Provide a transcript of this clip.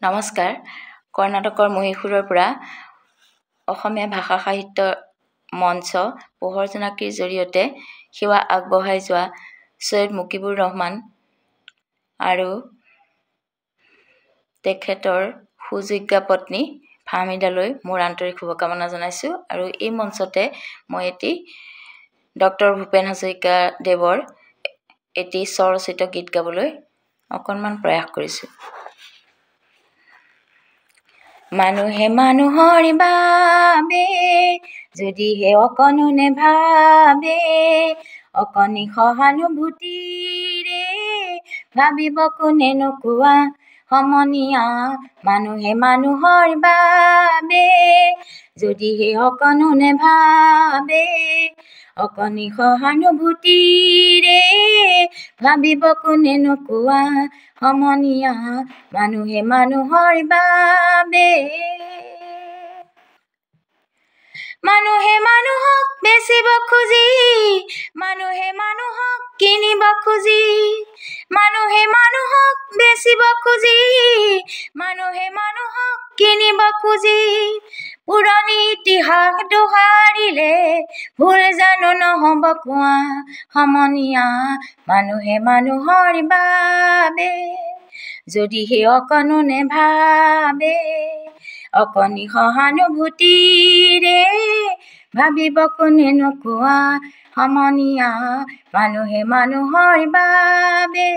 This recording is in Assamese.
নমস্কাৰ। কৰ্ণাটকৰ মহীশূৰৰ পৰা অসমীয়া ভাষা সাহিত্য মঞ্চ পোহৰ জোনাকীৰ জৰিয়তে সেৱা আগবঢ়াই যোৱা সৈয়দ মুকিবুৰ ৰহমান আৰু তেখেতৰ সুযোগ্যা পত্নী ফাহমিদালৈ মোৰ আন্তৰিক শুভকামনা জনাইছোঁ। আৰু এই মঞ্চতে মই এটি ডক্টৰ ভূপেন হাজৰিকা দেৱৰ এটি স্বৰচিত গীত গাবলৈ অকণমান প্ৰয়াস কৰিছোঁ। মানুহে মানুহৰ বাবে যদিহে অকণো নেভাবে, অকণি সহানুভূতিৰে ভাবিব কোনেনো কোৱা সমনীয়া। মানুহে মানুহৰ বাবে যদিহে অকণো নেভাবে, অকণি সহানুভূতিৰে ভাবিব কোনেনো কোৱা সমনীয়া। মানুহে মানুহৰ বাবে মানুহে মানুহক বেচিব খুজি, মানুহে মানুহক কিনিব খুজি, মানুহে মানুহক বেচিব খুজি, মানুহে মানুহক কিনিব খুজি, পুৰণি ইতিহাস দোহাৰিলে ভুল জানো নহ'ব কোৱা সমনীয়া। মানুহে মানুহৰ বাবে যদিহে অকণো নেভাবে, অকণি সহানুভূতিৰে ভাবিব কোনেনো কোৱা সমনীয়া। মানুহে মানুহৰ বাবে